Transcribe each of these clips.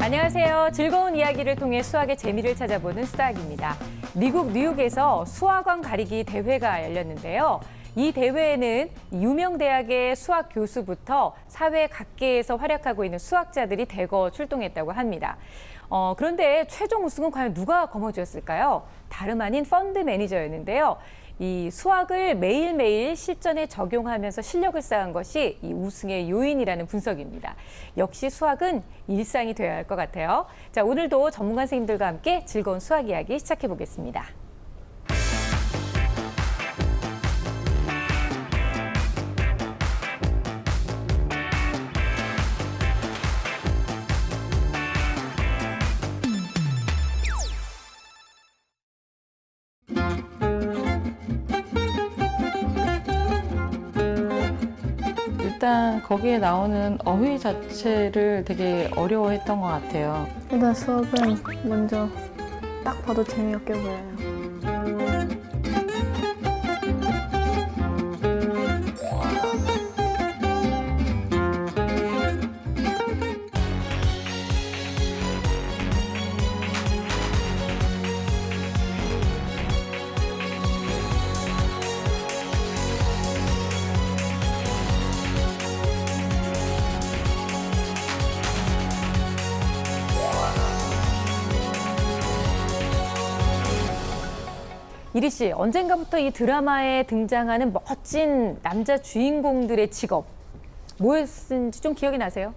안녕하세요. 즐거운 이야기를 통해 수학의 재미를 찾아보는 수학입니다. 미국 뉴욕에서 수학왕 가리기 대회가 열렸는데요. 이 대회에는 유명 대학의 수학 교수부터 사회 각계에서 활약하고 있는 수학자들이 대거 출동했다고 합니다. 그런데 최종 우승은 과연 누가 거머쥐었을까요? 다름 아닌 펀드 매니저였는데요. 이 수학을 매일매일 실전에 적용하면서 실력을 쌓은 것이 이 우승의 요인이라는 분석입니다. 역시 수학은 일상이 되어야 할 것 같아요. 자, 오늘도 전문가 선생님들과 함께 즐거운 수학 이야기 시작해 보겠습니다. 일단 거기에 나오는 어휘 자체를 되게 어려워했던 것 같아요. 일단 수업은 먼저 딱 봐도 재미없게 보여요. 이리 씨, 언젠가부터 이 드라마에 등장하는 멋진 남자 주인공들의 직업 뭐였는지 좀 기억이 나세요?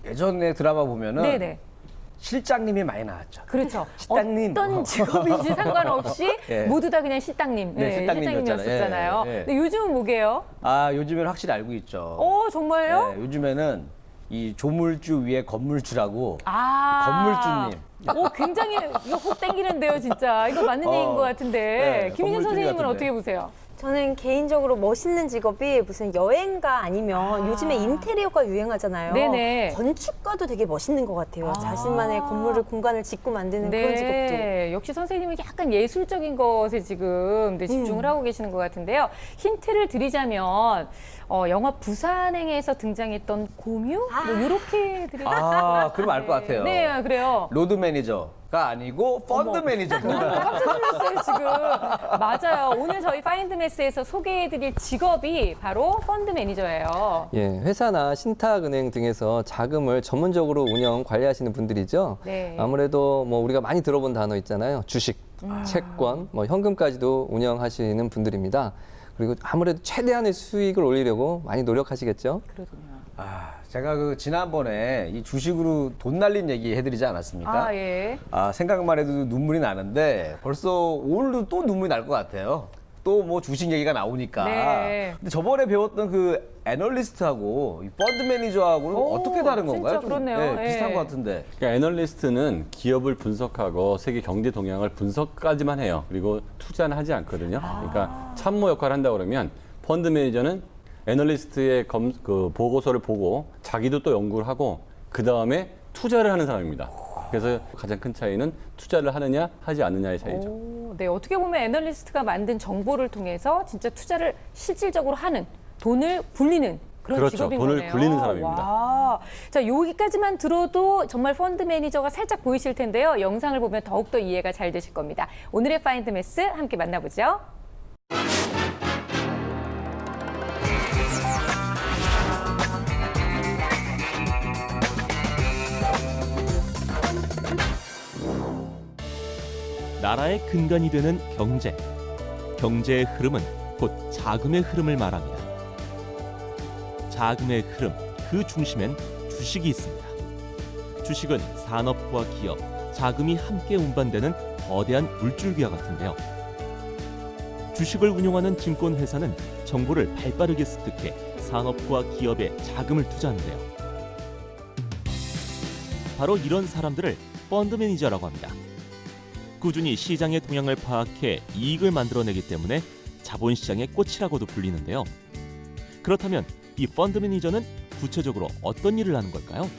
예전에 드라마 보면은 네네. 실장님이 많이 나왔죠. 그렇죠. 실장님. 어떤 직업인지 상관없이 예. 모두 다 그냥 실장님, 네, 실장님이었잖아요. 예, 예. 근데 요즘은 뭐게요? 요즘에는 확실히 알고 있죠. 정말요? 네, 요즘에는 이 조물주 위에 건물주라고 건물주님. 건물주님. 굉장히 이거 혹 땡기는데요, 진짜. 이거 맞는 얘기인 것 같은데. 네, 김인준 건물주님 선생님은 같은데. 어떻게 보세요? 저는 개인적으로 멋있는 직업이 무슨 여행가 아니면 요즘에 인테리어가 유행하잖아요. 네네. 건축가도 되게 멋있는 것 같아요. 자신만의 건물을 공간을 짓고 만드는 그런 직업도. 역시 선생님은 약간 예술적인 것에 지금 집중을 하고 계시는 것 같은데요. 힌트를 드리자면 영화 부산행에서 등장했던 고뮤? 뭐 이렇게 드리면 그럼 알 것 같아요. 네, 그래요. 로드 매니저가 아니고 펀드 매니저입니다. 깜짝 놀랐어요, 지금. 맞아요. 오늘 저희 파인드매스에서 소개해드릴 직업이 바로 펀드 매니저예요. 예, 회사나 신탁은행 등에서 자금을 전문적으로 운영 관리하시는 분들이죠. 네. 아무래도 뭐 우리가 많이 들어본 단어 있잖아요. 주식, 채권, 뭐 현금까지도 운영하시는 분들입니다. 그리고 아무래도 최대한의 수익을 올리려고 많이 노력하시겠죠. 그러군요. 제가 그 지난번에 이 주식으로 돈 날린 얘기 해드리지 않았습니까? 예. 생각만 해도 눈물이 나는데 벌써 오늘도 또 눈물이 날 것 같아요. 또 뭐 주식 얘기가 나오니까. 네. 근데 저번에 배웠던 그 애널리스트하고 이 펀드 매니저하고는 어떻게 다른 건가요? 진짜 그렇네요. 네, 비슷한 예. 것 같은데. 그러니까 애널리스트는 기업을 분석하고 세계 경제 동향을 분석까지만 해요. 그리고 투자는 하지 않거든요. 그러니까 참모 역할을 한다 그러면 펀드 매니저는 애널리스트의 그 보고서를 보고 자기도 또 연구를 하고 그 다음에 투자를 하는 사람입니다. 그래서 가장 큰 차이는 투자를 하느냐 하지 않느냐의 차이죠. 네, 어떻게 보면 애널리스트가 만든 정보를 통해서 진짜 투자를 실질적으로 하는, 돈을 굴리는 그런 그렇죠. 직업인 돈을 거네요. 굴리는 사람입니다. 와. 자, 여기까지만 들어도 정말 펀드 매니저가 살짝 보이실 텐데요. 영상을 보면 더욱더 이해가 잘 되실 겁니다. 오늘의 파인드 매스 함께 만나보죠. 나라의 근간이 되는 경제. 경제의 흐름은 곧 자금의 흐름을 말합니다. 자금의 흐름, 그 중심엔 주식이 있습니다. 주식은 산업과 기업, 자금이 함께 운반되는 거대한 물줄기와 같은데요. 주식을 운용하는 증권회사는 정보를 발빠르게 습득해 산업과 기업에 자금을 투자하는데요. 바로 이런 사람들을 펀드 매니저라고 합니다. 꾸준히 시장의 동향을 파악해 이익을 만들어내기 때문에 자본시장의 꽃이라고도 불리는데요. 그렇다면 이 펀드 매니저는 구체적으로 어떤 일을 하는 걸까요?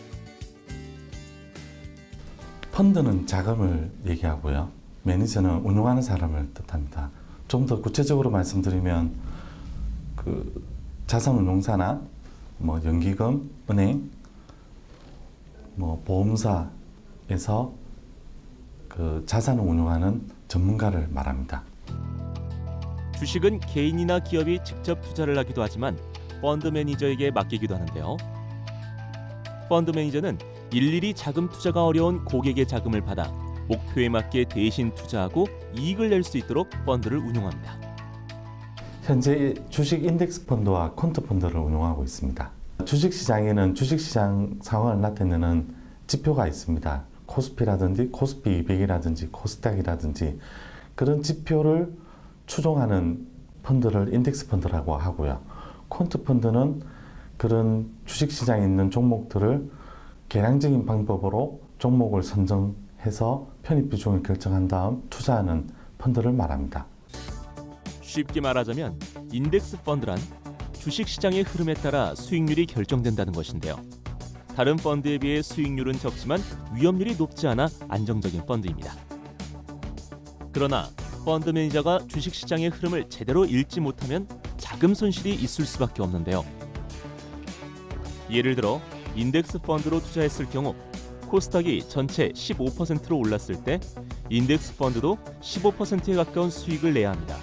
펀드는 자금을 얘기하고요. 매니저는 운용하는 사람을 뜻합니다. 좀 더 구체적으로 말씀드리면 그 자산운용사나 뭐 연기금, 은행 뭐 보험사에서 그 자산을 운용하는 전문가를 말합니다. 주식은 개인이나 기업이 직접 투자를 하기도 하지만 펀드 매니저에게 맡기기도 하는데요. 펀드 매니저는 일일이 자금 투자가 어려운 고객의 자금을 받아 목표에 맞게 대신 투자하고 이익을 낼 수 있도록 펀드를 운용합니다. 현재 주식 인덱스 펀드와 퀀트 펀드를 운용하고 있습니다. 주식시장에는 주식시장 상황을 나타내는 지표가 있습니다. 코스피라든지 코스피 200이라든지 코스닥이라든지 그런 지표를 추종하는 펀드를 인덱스 펀드라고 하고요. 퀀트 펀드는 그런 주식시장에 있는 종목들을 계량적인 방법으로 종목을 선정해서 편입 비중을 결정한 다음 투자하는 펀드를 말합니다. 쉽게 말하자면 인덱스 펀드란 주식시장의 흐름에 따라 수익률이 결정된다는 것인데요. 다른 펀드에 비해 수익률은 적지만 위험률이 높지 않아 안정적인 펀드입니다. 그러나 펀드 매니저가 주식시장의 흐름을 제대로 읽지 못하면 자금 손실이 있을 수밖에 없는데요. 예를 들어 인덱스 펀드로 투자했을 경우 코스닥이 전체 15%로 올랐을 때 인덱스 펀드도 15%에 가까운 수익을 내야 합니다.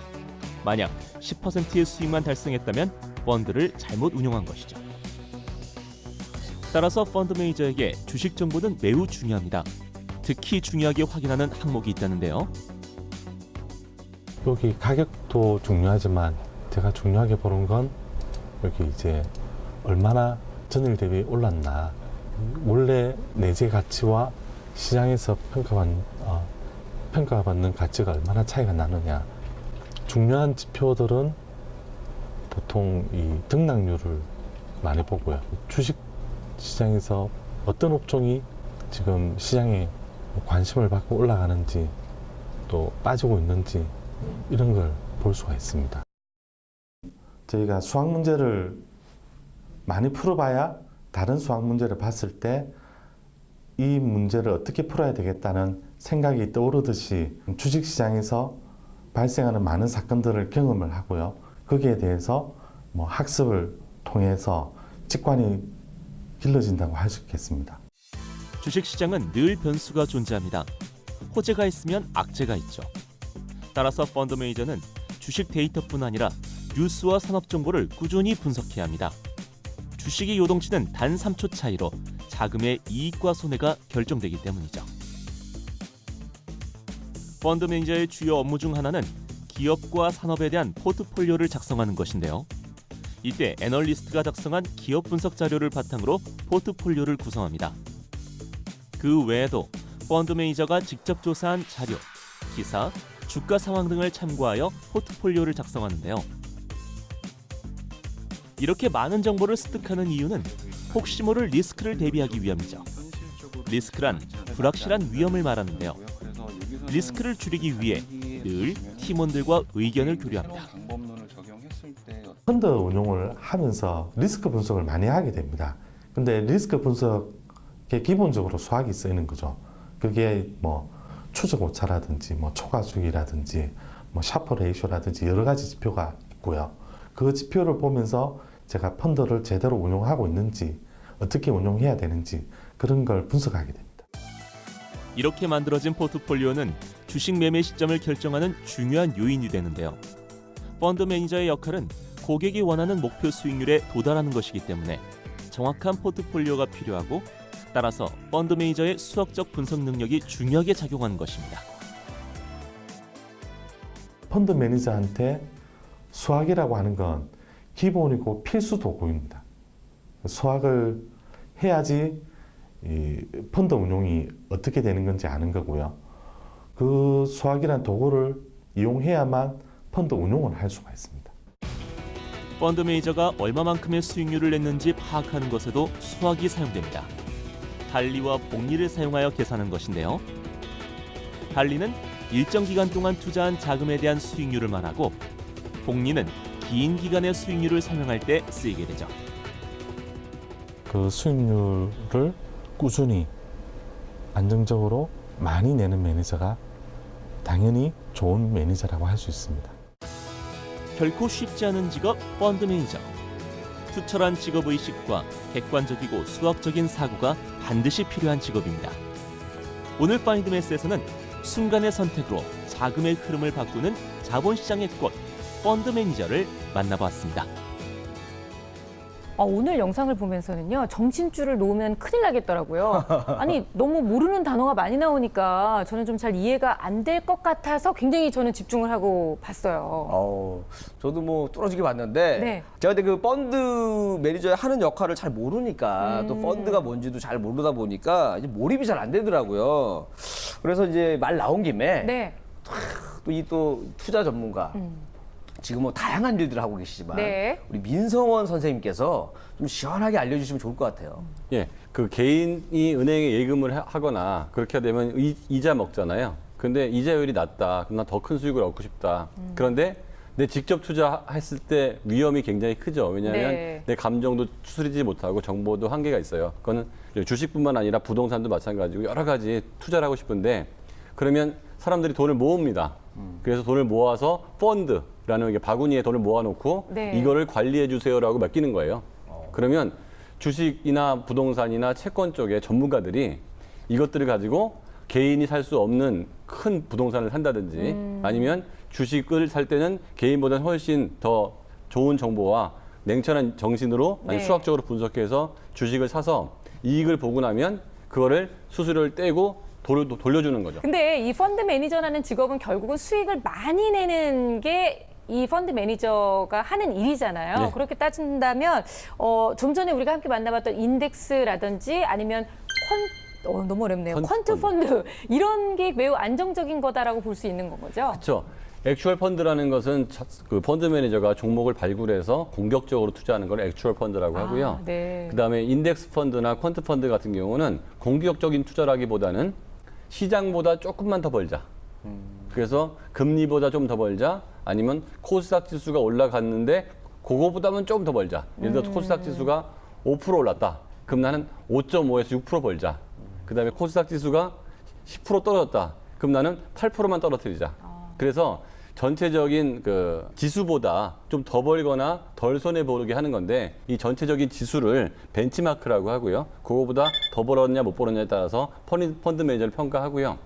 만약 10%의 수익만 달성했다면 펀드를 잘못 운용한 것이죠. 따라서 펀드 매니저에게 주식 정보는 매우 중요합니다. 특히 중요하게 확인하는 항목이 있다는데요. 여기 가격도 중요하지만 제가 중요하게 보는 건 여기 이제 얼마나 전일 대비 올랐나, 원래 내재 가치와 시장에서 평가받는 가치가 얼마나 차이가 나느냐. 중요한 지표들은 보통 이 등락률을 많이 보고요. 주식 시장에서 어떤 업종이 지금 시장에 관심을 받고 올라가는지 또 빠지고 있는지 이런 걸 볼 수가 있습니다. 저희가 수학 문제를 많이 풀어봐야 다른 수학 문제를 봤을 때 이 문제를 어떻게 풀어야 되겠다는 생각이 떠오르듯이 주식시장에서 발생하는 많은 사건들을 경험을 하고요. 거기에 대해서 뭐 학습을 통해서 직관이 길러진다고 할 수 있겠습니다. 주식시장은 늘 변수가 존재합니다. 호재가 있으면 악재가 있죠. 따라서 펀드 매니저는 주식 데이터뿐 아니라 뉴스와 산업 정보를 꾸준히 분석해야 합니다. 주식의 요동치는 단 3초 차이로 자금의 이익과 손해가 결정되기 때문이죠. 펀드 매니저의 주요 업무 중 하나는 기업과 산업에 대한 포트폴리오를 작성하는 것인데요. 이때 애널리스트가 작성한 기업 분석 자료를 바탕으로 포트폴리오를 구성합니다. 그 외에도 펀드 매니저가 직접 조사한 자료, 기사, 주가 상황 등을 참고하여 포트폴리오를 작성하는데요. 이렇게 많은 정보를 습득하는 이유는 혹시 모를 리스크를 대비하기 위함이죠. 리스크란 불확실한 위험을 말하는데요. 리스크를 줄이기 위해 늘 팀원들과 의견을 교류합니다. 펀드 운용을 하면서 리스크 분석을 많이 하게 됩니다. 근데 리스크 분석에 기본적으로 수학이 쓰이는 거죠. 그게 뭐 추적 오차라든지 뭐 초과수익이라든지 뭐 샤퍼 레이쇼라든지 여러 가지 지표가 있고요. 그 지표를 보면서 제가 펀드를 제대로 운용하고 있는지 어떻게 운용해야 되는지 그런 걸 분석하게 됩니다. 이렇게 만들어진 포트폴리오는 주식 매매 시점을 결정하는 중요한 요인이 되는데요. 펀드 매니저의 역할은 고객이 원하는 목표 수익률에 도달하는 것이기 때문에 정확한 포트폴리오가 필요하고 따라서 펀드 매니저의 수학적 분석 능력이 중요하게 작용하는 것입니다. 펀드 매니저한테 수학이라고 하는 건 기본이고 필수 도구입니다. 수학을 해야지 이 펀드 운용이 어떻게 되는 건지 아는 거고요. 그 수학이란 도구를 이용해야만 펀드 운용을 할 수가 있습니다. 펀드 매니저가 얼마만큼의 수익률을 냈는지 파악하는 것에도 수학이 사용됩니다. 달리와 복리를 사용하여 계산한 것인데요. 달리는 일정 기간 동안 투자한 자금에 대한 수익률을 말하고 복리는 긴 기간의 수익률을 설명할 때 쓰이게 되죠. 그 수익률을 꾸준히 안정적으로 많이 내는 매니저가 당연히 좋은 매니저라고 할 수 있습니다. 결코 쉽지 않은 직업 펀드 매니저. 투철한 직업의식과 객관적이고 수학적인 사고가 반드시 필요한 직업입니다. 오늘 파인드매스에서는 순간의 선택으로 자금의 흐름을 바꾸는 자본시장의 꽃, 펀드 매니저를 만나보았습니다. 오늘 영상을 보면서는요, 정신줄을 놓으면 큰일 나겠더라고요. 아니, 너무 모르는 단어가 많이 나오니까 저는 좀 잘 이해가 안 될 것 같아서 굉장히 저는 집중을 하고 봤어요. 저도 뭐 뚫어지게 봤는데 네. 제가 그때 그 펀드 매니저의 하는 역할을 잘 모르니까 또 펀드가 뭔지도 잘 모르다 보니까 이제 몰입이 잘 안 되더라고요. 그래서 이제 말 나온 김에 네. 또 이 또 투자 전문가 지금 뭐 다양한 일들을 하고 계시지만 네. 우리 민성원 선생님께서 좀 시원하게 알려주시면 좋을 것 같아요. 예, 그 개인이 은행에 예금을 하거나 그렇게 되면 이자 먹잖아요. 근데 이자율이 낮다. 그럼 나 더 큰 수익을 얻고 싶다. 그런데 내 직접 투자했을 때 위험이 굉장히 크죠. 왜냐하면 네. 내 감정도 추스리지 못하고 정보도 한계가 있어요. 그거는 주식뿐만 아니라 부동산도 마찬가지고 여러 가지 투자를 하고 싶은데 그러면 사람들이 돈을 모읍니다. 그래서 돈을 모아서 펀드라는 게 바구니에 돈을 모아놓고 네. 이거를 관리해 주세요라고 맡기는 거예요. 그러면 주식이나 부동산이나 채권 쪽에 전문가들이 이것들을 가지고 개인이 살 수 없는 큰 부동산을 산다든지 아니면 주식을 살 때는 개인보다는 훨씬 더 좋은 정보와 냉철한 정신으로 아니 네. 수학적으로 분석해서 주식을 사서 이익을 보고 나면 그거를 수수료를 떼고 돌려주는 거죠. 근데 이 펀드 매니저라는 직업은 결국은 수익을 많이 내는 게 이 펀드 매니저가 하는 일이잖아요. 네. 그렇게 따진다면 좀 전에 우리가 함께 만나봤던 인덱스라든지 아니면 너무 어렵네요. 퀀트 펀드 이런 게 매우 안정적인 거다라고 볼 수 있는 건 거죠. 그렇죠. 액추얼 펀드라는 것은 그 펀드 매니저가 종목을 발굴해서 공격적으로 투자하는 걸 액추얼 펀드라고 하고요. 네. 그다음에 인덱스 펀드나 퀀트 펀드 같은 경우는 공격적인 투자라기보다는 시장보다 조금만 더 벌자. 그래서 금리보다 좀 더 벌자. 아니면 코스닥 지수가 올라갔는데 그거보다는 좀 더 벌자. 예를 들어 코스닥 지수가 5% 올랐다. 그럼 나는 5.5에서 6% 벌자. 그다음에 코스닥 지수가 10% 떨어졌다. 그럼 나는 8%만 떨어뜨리자. 그래서 전체적인 그 지수보다 좀 더 벌거나 덜 손해 보게 하는 건데 이 전체적인 지수를 벤치마크라고 하고요. 그거보다 더 벌었냐 못 벌었냐에 따라서 펀드 매니저를 평가하고요.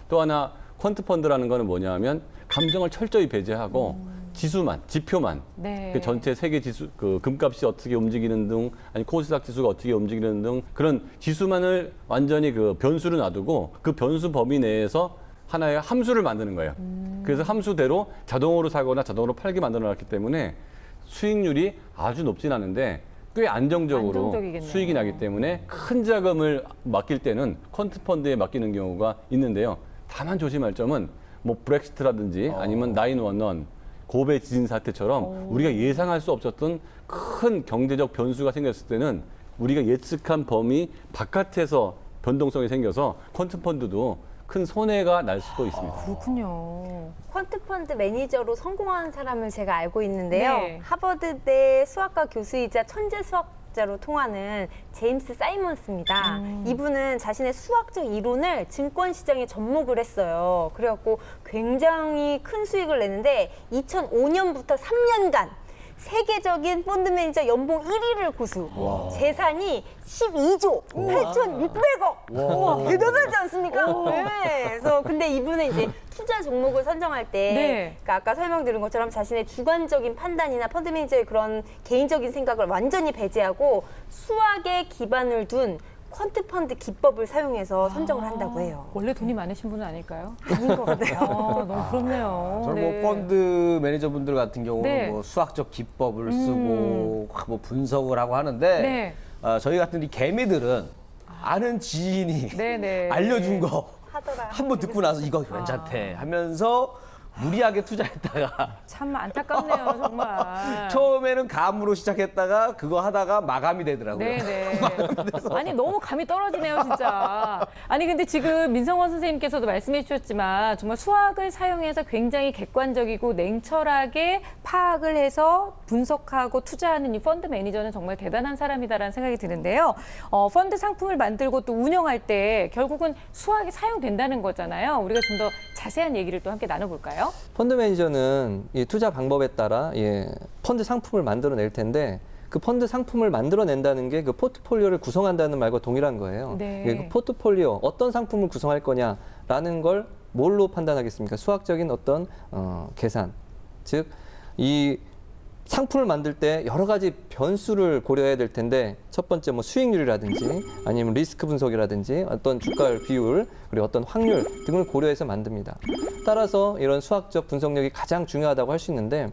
또 하나 퀀트 펀드라는 거는 뭐냐면 감정을 철저히 배제하고 지수만, 지표만, 네. 그 전체 세계 지수, 그 금값이 어떻게 움직이는 등, 아니 코스닥 지수가 어떻게 움직이는 등 그런 지수만을 완전히 그 변수를 놔두고 그 변수 범위 내에서 하나의 함수를 만드는 거예요. 그래서 함수대로 자동으로 사거나 자동으로 팔게 만들어놨기 때문에 수익률이 아주 높진 않은데 꽤 안정적으로 안정적이겠네요. 수익이 나기 때문에 큰 자금을 맡길 때는 퀀트 펀드에 맡기는 경우가 있는데요. 다만 조심할 점은 뭐 브렉시트라든지 아니면 911 고베 지진 사태처럼 우리가 예상할 수 없었던 큰 경제적 변수가 생겼을 때는 우리가 예측한 범위 바깥에서 변동성이 생겨서 퀀트 펀드도 큰 손해가 날 수도 있습니다. 그렇군요. 퀀트 펀드 매니저로 성공한 사람을 제가 알고 있는데요. 네. 하버드대 수학과 교수이자 천재 수학자로 통하는 제임스 사이먼스입니다. 이분은 자신의 수학적 이론을 증권 시장에 접목을 했어요. 그래갖고 굉장히 큰 수익을 내는데 2005년부터 3년간 세계적인 펀드 매니저 연봉 1위를 고수. 재산이 12조 8,600억. 우와, 대단하지 않습니까? 네. 그래서 근데 이분은 이제 투자 종목을 선정할 때 네. 그러니까 아까 설명드린 것처럼 자신의 주관적인 판단이나 펀드 매니저의 그런 개인적인 생각을 완전히 배제하고 수학에 기반을 둔 퀀트 펀드 기법을 사용해서 선정을 한다고 해요. 원래 돈이 많으신 분은 아닐까요? 아닌 것 같아요. 너무 부럽네요. 저는 네. 뭐 펀드 매니저분들 같은 경우는 네. 뭐 수학적 기법을 쓰고 뭐 분석을 하고 하는데 네. 저희 같은 이 개미들은 아는 지인이 네네. 알려준 거 하더라. 한번 듣고 나서 이거 괜찮대 하면서 무리하게 투자했다가 참 안타깝네요, 정말. 처음에는 감으로 시작했다가 그거 하다가 마감이 되더라고요. 네네. 아니 너무 감이 떨어지네요, 진짜. 아니 근데 지금 민성원 선생님께서도 말씀해 주셨지만 정말 수학을 사용해서 굉장히 객관적이고 냉철하게 파악을 해서 분석하고 투자하는 이 펀드 매니저는 정말 대단한 사람이다라는 생각이 드는데요. 펀드 상품을 만들고 또 운영할 때 결국은 수학이 사용된다는 거잖아요. 우리가 좀 더 자세한 얘기를 또 함께 나눠볼까요? 펀드 매니저는 이 투자 방법에 따라 펀드 상품을 만들어낼 텐데 그 펀드 상품을 만들어낸다는 게 그 포트폴리오를 구성한다는 말과 동일한 거예요. 네. 그 포트폴리오 어떤 상품을 구성할 거냐라는 걸 뭘로 판단하겠습니까? 수학적인 어떤 계산, 즉 이 상품을 만들 때 여러 가지 변수를 고려해야 될 텐데 첫 번째 뭐 수익률이라든지 아니면 리스크 분석이라든지 어떤 주가율 비율 그리고 어떤 확률 등을 고려해서 만듭니다. 따라서 이런 수학적 분석력이 가장 중요하다고 할 수 있는데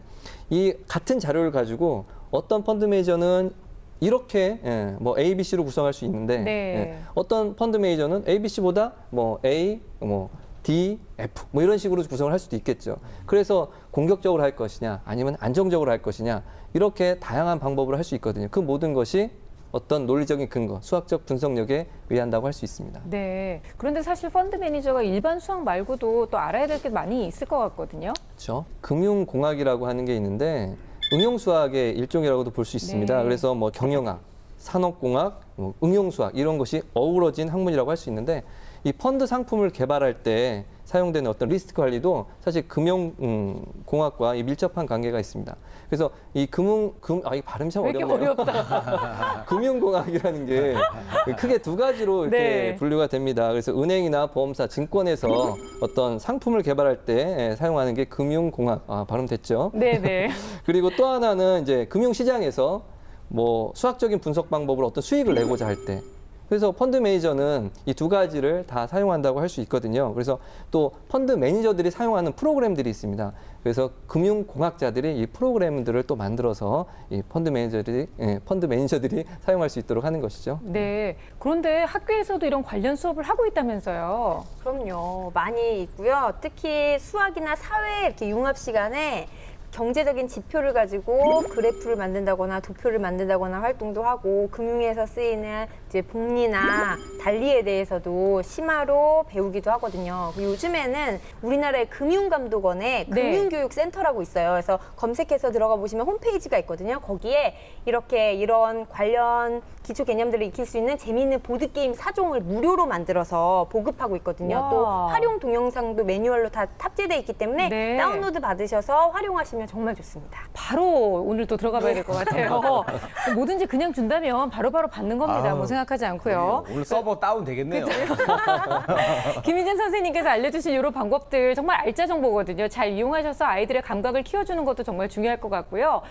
이 같은 자료를 가지고 어떤 펀드 매니저는 이렇게 뭐 A, B, C로 구성할 수 있는데 네. 어떤 펀드 매니저는 A, B, C보다 뭐 A, 뭐 D, F 뭐 이런 식으로 구성을 할 수도 있겠죠. 그래서 공격적으로 할 것이냐 아니면 안정적으로 할 것이냐 이렇게 다양한 방법으로 할 수 있거든요. 그 모든 것이 어떤 논리적인 근거, 수학적 분석력에 의한다고 할 수 있습니다. 네. 그런데 사실 펀드 매니저가 일반 수학 말고도 또 알아야 될 게 많이 있을 것 같거든요. 그렇죠. 금융공학이라고 하는 게 있는데 응용수학의 일종이라고도 볼 수 있습니다. 네. 그래서 뭐 경영학, 산업공학, 뭐 응용수학 이런 것이 어우러진 학문이라고 할 수 있는데 이 펀드 상품을 개발할 때 사용되는 어떤 리스크 관리도 사실 금융공학과 밀접한 관계가 있습니다. 그래서 이 이 발음이 참 왜 이렇게 어렵네요. 어렵다. 금융공학이라는 게 크게 두 가지로 이렇게 네. 분류가 됩니다. 그래서 은행이나 보험사, 증권에서 어떤 상품을 개발할 때 사용하는 게 금융공학, 발음 됐죠? 네네. 그리고 또 하나는 이제 금융시장에서 뭐 수학적인 분석 방법으로 어떤 수익을 내고자 할 때. 그래서 펀드 매니저는 이 두 가지를 다 사용한다고 할 수 있거든요. 그래서 또 펀드 매니저들이 사용하는 프로그램들이 있습니다. 그래서 금융공학자들이 이 프로그램들을 또 만들어서 이 펀드 매니저들이 사용할 수 있도록 하는 것이죠. 네. 그런데 학교에서도 이런 관련 수업을 하고 있다면서요. 그럼요. 많이 있고요. 특히 수학이나 사회 이렇게 융합 시간에 경제적인 지표를 가지고 그래프를 만든다거나 도표를 만든다거나 활동도 하고 금융에서 쓰이는 이제 복리나 단리에 대해서도 심화로 배우기도 하거든요. 요즘에는 우리나라의 금융감독원에 네. 금융교육센터라고 있어요. 그래서 검색해서 들어가 보시면 홈페이지가 있거든요. 거기에 이렇게 이런 관련 기초 개념들을 익힐 수 있는 재미있는 보드게임 4종을 무료로 만들어서 보급하고 있거든요. 와. 또 활용 동영상도 매뉴얼로 다 탑재되어 있기 때문에 네. 다운로드 받으셔서 활용하시면 정말 좋습니다. 바로 오늘 또 들어가 봐야 될 것 같아요. 뭐든지 그냥 준다면 바로바로 받는 겁니다. 뭐 생각하지 않고요. 오늘 서버 다운 되겠네요. 김희진 선생님께서 알려주신 이런 방법들 정말 알짜 정보거든요. 잘 이용하셔서 아이들의 감각을 키워주는 것도 정말 중요할 것 같고요.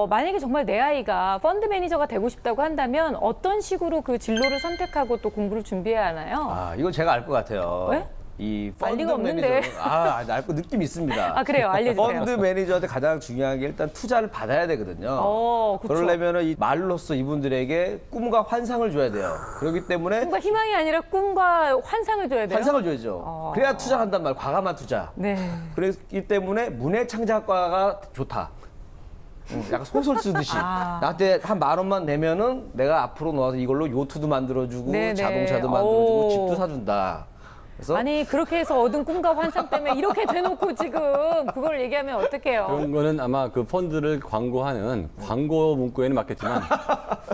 만약에 정말 내 아이가 펀드 매니저가 되고 싶다고 한다면 어떤 식으로 그 진로를 선택하고 또 공부를 준비해야 하나요? 이건 제가 알 것 같아요. 왜? 이 알 펀드 리가 없는데. 매니저 알 거 느낌 있습니다. 아, 그래요. 알려주세요. 펀드 매니저한테 가장 중요한 게 일단 투자를 받아야 되거든요. 그쵸. 그러려면 이 말로써 이분들에게 꿈과 환상을 줘야 돼요. 그렇기 때문에 꿈과 희망이 아니라 꿈과 환상을 줘야 돼요. 환상을 줘야죠. 그래야 투자한단 말, 과감한 투자. 네. 그렇기 때문에 문해창작과가 좋다. 약간 소설 쓰듯이 나한테 한 10,000원만 내면은 내가 앞으로 놓아서 이걸로 요트도 만들어주고 네네. 자동차도 만들어주고 집도 사준다. 그래서 아니 그렇게 해서 얻은 꿈과 환상 때문에 이렇게 대놓고 지금 그걸 얘기하면 어떡해요? 그런 거는 아마 그 펀드를 광고하는 광고 문구에는 맞겠지만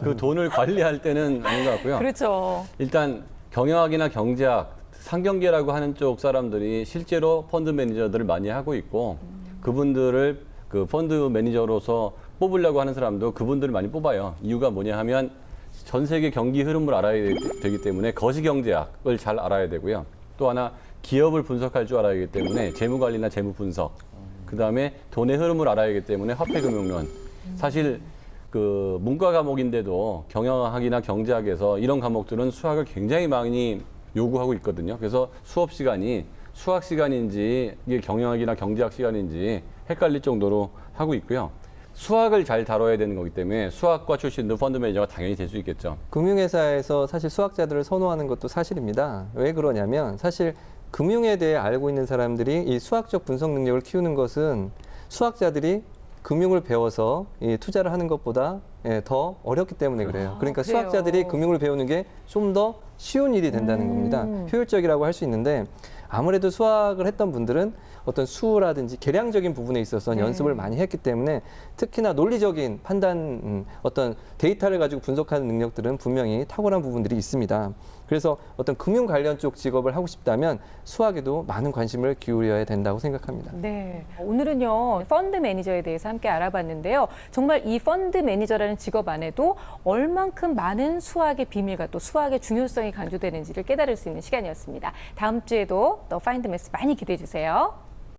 그 돈을 관리할 때는 아닌 것 같고요. 그렇죠. 일단 경영학이나 경제학, 상경제라고 하는 쪽 사람들이 실제로 펀드 매니저들을 많이 하고 있고 그분들을 그 펀드 매니저로서 뽑으려고 하는 사람도 그분들을 많이 뽑아요. 이유가 뭐냐 하면 전 세계 경기 흐름을 알아야 되기 때문에 거시경제학을 잘 알아야 되고요. 또 하나 기업을 분석할 줄 알아야 하기 때문에 재무관리나 재무분석, 그다음에 돈의 흐름을 알아야 하기 때문에 화폐금융론. 사실 그 문과 과목인데도 경영학이나 경제학에서 이런 과목들은 수학을 굉장히 많이 요구하고 있거든요. 그래서 수업 시간이 수학 시간인지 이게 경영학이나 경제학 시간인지 헷갈릴 정도로 하고 있고요. 수학을 잘 다뤄야 되는 거기 때문에 수학과 출신도 펀드 매니저가 당연히 될 수 있겠죠. 금융회사에서 사실 수학자들을 선호하는 것도 사실입니다. 왜 그러냐면 사실 금융에 대해 알고 있는 사람들이 이 수학적 분석 능력을 키우는 것은 수학자들이 금융을 배워서 이 투자를 하는 것보다 더 어렵기 때문에 그래요. 그러니까 그래요. 수학자들이 금융을 배우는 게 좀 더 쉬운 일이 된다는 겁니다. 효율적이라고 할 수 있는데 아무래도 수학을 했던 분들은 어떤 수라든지 계량적인 부분에 있어서 연습을 많이 했기 때문에 특히나 논리적인 판단, 어떤 데이터를 가지고 분석하는 능력들은 분명히 탁월한 부분들이 있습니다. 그래서 어떤 금융 관련 쪽 직업을 하고 싶다면 수학에도 많은 관심을 기울여야 된다고 생각합니다. 네. 오늘은요, 펀드 매니저에 대해서 함께 알아봤는데요. 정말 이 펀드 매니저라는 직업 안에도 얼만큼 많은 수학의 비밀과 또 수학의 중요성이 강조되는지를 깨달을 수 있는 시간이었습니다. 다음 주에도 더 파인드 매스 많이 기대해 주세요.